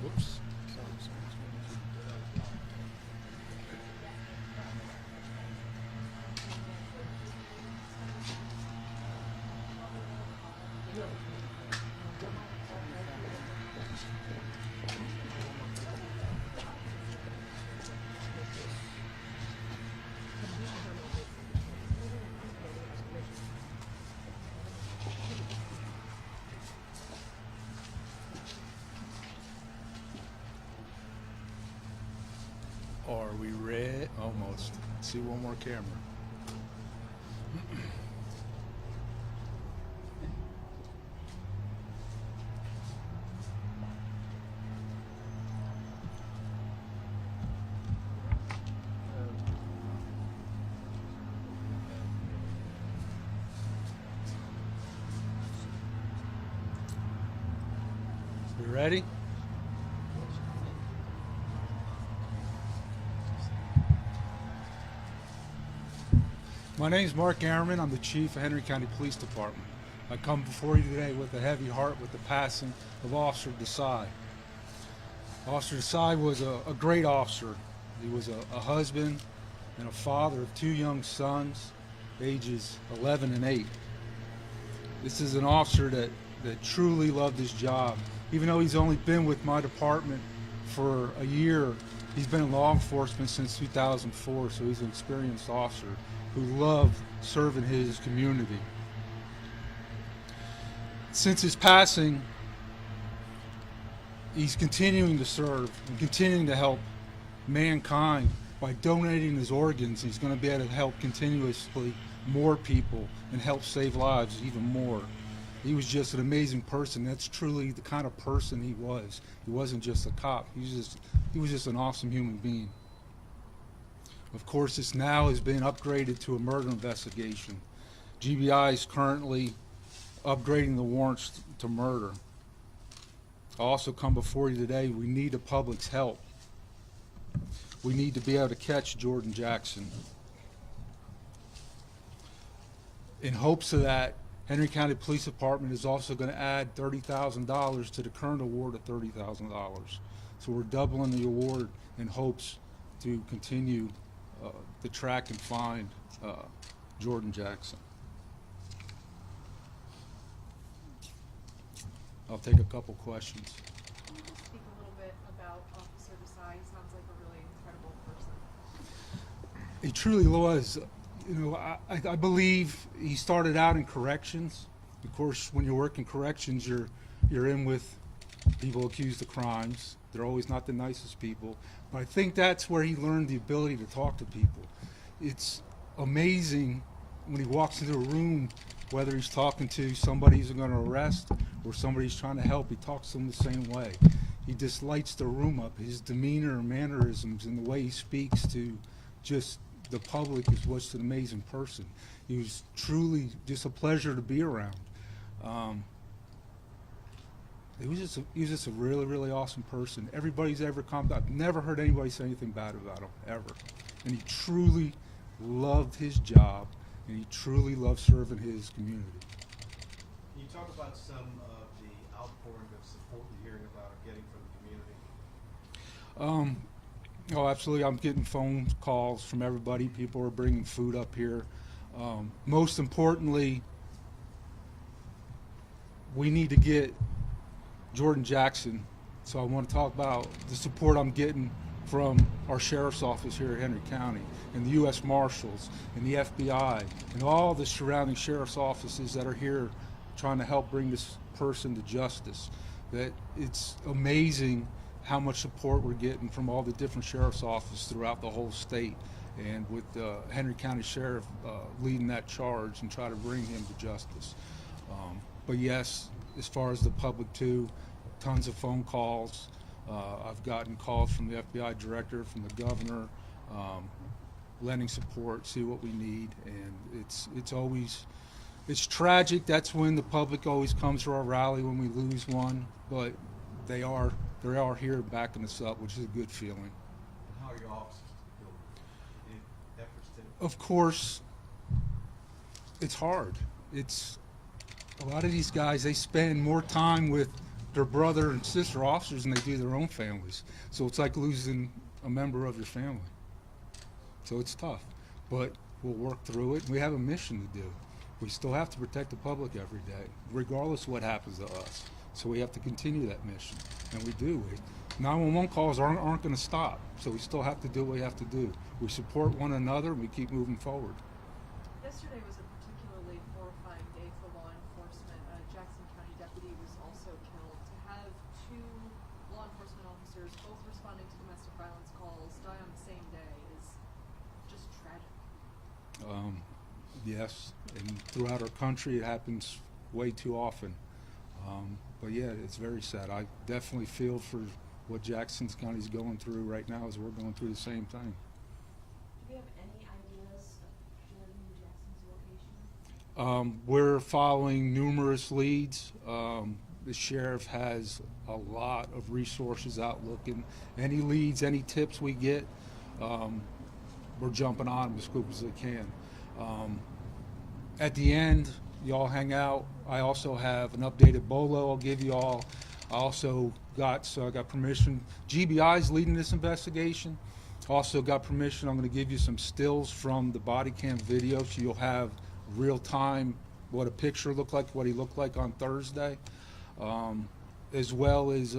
Whoops. Are we ready? Almost. Let's see one more camera. We ready? My name is Mark Airman. I'm the Chief of Henry County Police Department. I come before you today with a heavy heart with the passing of Officer Desai. Officer Desai was a great officer. He was a husband and a father of two young sons, ages 11 and 8. This is an officer that truly loved his job. Even though he's only been with my department for a year, he's been in law enforcement since 2004, so he's an experienced officer who loved serving his community. Since his passing, he's continuing to serve and continuing to help mankind by donating his organs. He's going to be able to help continuously more people and help save lives even more. He was just an amazing person. That's truly the kind of person he was. He wasn't just a cop. He was just an awesome human being. Of course, this now has been upgraded to a murder investigation. GBI is currently upgrading the warrants to murder. I also come before you today. We need the public's help. We need to be able to catch Jordan Jackson. In hopes of that, Henry County Police Department is also going to add $30,000 to the current award of $30,000. So we're doubling the award in hopes to continue to track and find Jordan Jackson. I'll take a couple questions. Can you just speak a little bit about Officer Desai? He sounds like a really incredible person. He truly was. You know, I believe he started out in corrections. Of course, when you work in corrections, you're in with people accused of crimes. They're always not the nicest people. But I think that's where he learned the ability to talk to people. It's amazing when he walks into a room, whether he's talking to somebody he's going to arrest or somebody he's trying to help, he talks to them the same way. He just lights the room up. His demeanor and mannerisms and the way he speaks to just the public is what's an amazing person. He was truly just a pleasure to be around. He was just a really, really awesome person. Everybody's ever come, I've never heard anybody say anything bad about him, ever. And he truly loved his job, and he truly loved serving his community. Can you talk about some of the outpouring of support you're hearing about or getting from the community? Oh, absolutely. I'm getting phone calls from everybody. People are bringing food up here. Most importantly, we need to get Jordan Jackson. So I want to talk about the support I'm getting from our sheriff's office here at Henry County and the U.S. Marshals and the FBI and all the surrounding sheriff's offices that are here trying to help bring this person to justice. That it's amazing how much support we're getting from all the different sheriff's offices throughout the whole state, and with Henry County Sheriff leading that charge and try to bring him to justice. But yes, as far as the public too, tons of phone calls. I've gotten calls from the FBI director, from the governor, lending support, see what we need, and it's tragic. That's when the public always comes to our rally when we lose one, but they are here backing us up, which is a good feeling. And how are your officers doing? Any efforts to? Of course, it's hard. It's a lot of these guys, they spend more time with they're brother and sister officers and they do their own families. So it's like losing a member of your family. So it's tough, but we'll work through it. We have a mission to do. We still have to protect the public every day, regardless of what happens to us. So we have to continue that mission, and we do. 911 calls aren't going to stop, so we still have to do what we have to do. We support one another, and we keep moving forward. Yesterday was a particularly horrifying day for law enforcement. A Jackson County deputy was also killed. To have two law enforcement officers, both responding to domestic violence calls, die on the same day is just tragic. Yes, and throughout our country, it happens way too often. But yeah, it's very sad. I definitely feel for what Jackson County's going through right now as we're going through the same thing. Do we have any ideas of Jordan Jackson's location? We're following numerous leads. The sheriff has a lot of resources out looking. Any leads, any tips we get, we're jumping on them as quick as we can. At the end, y'all hang out. I also have an updated bolo I'll give you all. I also got permission. GBI's leading this investigation. Also got permission. I'm going to give you some stills from the body cam video so you'll have real time what a picture looked like, what he looked like on Thursday. As well as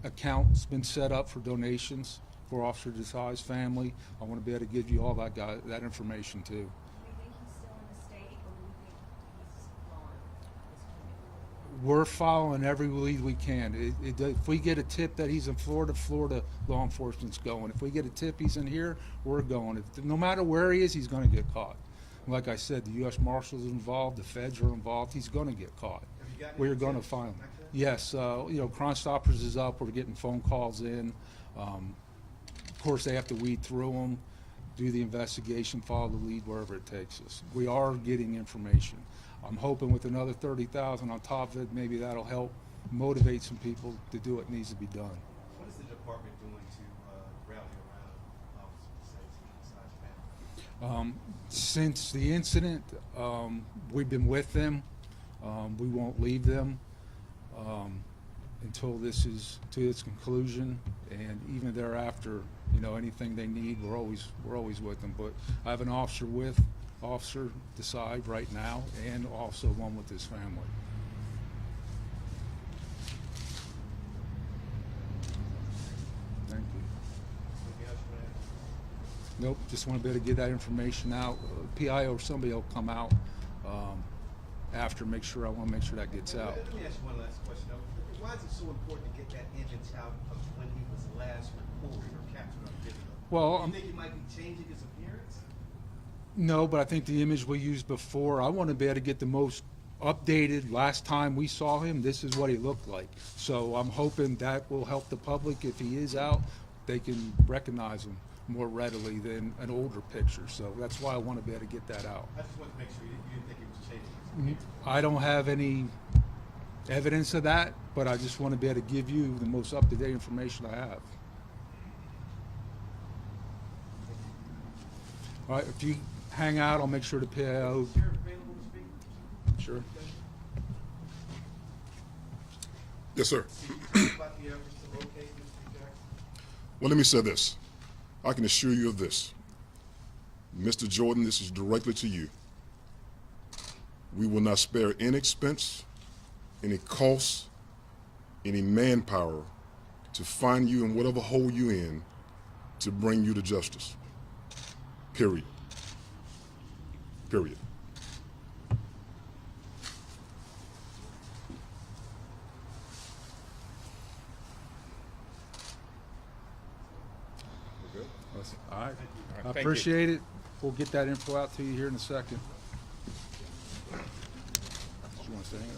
accounts been set up for donations for Officer Desai's family. I want to be able to give you all that information too. Do we think he's still in the state, or do we think he's gone at this point? We're following every lead we can. If we get a tip that he's in Florida, Florida law enforcement's going. If we get a tip he's in here, we're going. No matter where he is, he's going to get caught. Like I said, the U.S. Marshals are involved, the feds are involved. He's going to get caught. Have you gotten We're any going to tips find him. like that? Yes, Crime Stoppers is up. We're getting phone calls in. Of course, they have to weed through them, do the investigation, follow the lead wherever it takes us. We are getting information. I'm hoping with another 30,000 on top of it, maybe that'll help motivate some people to do what needs to be done. What is the department doing to rally around Officer Desai's family? Since the incident, we've been with them. We won't leave them until this is to its conclusion, and even thereafter, anything they need, we're always with them. But I have an officer with Officer Desai right now, and also one with his family. Thank you. Anything else you want to add? Nope, just want to be able to get that information out. PI or somebody will come out after. I want to make sure that gets out. Let me ask you one last question, though. Why is it so important to get that image out of when he was last reported or captured on video? Well, Do you think he might be changing his appearance? no, but I think the image we used before, I want to be able to get the most updated. Last time we saw him, this is what he looked like. So I'm hoping that will help the public. If he is out, they can recognize him more readily than an older picture. So that's why I want to be able to get that out. I just want to make sure you didn't think he was changing his appearance. I don't have any evidence of that, but I just want to be able to give you the most up-to-date information I have. All right, if you hang out, I'll make sure the PIO. Is the sheriff available to speak? Sure. Yes, sir. Can you talk about the efforts to locate Mr. Jackson? Well, let me say this. I can assure you of this. Mr. Jordan, this is directly to you. We will not spare any expense, any cost, any manpower to find you in whatever hole you're in to bring you to justice. Period. Period. All right. I Thank you. appreciate it. We'll get that info out to you here in a second. You want to say anything?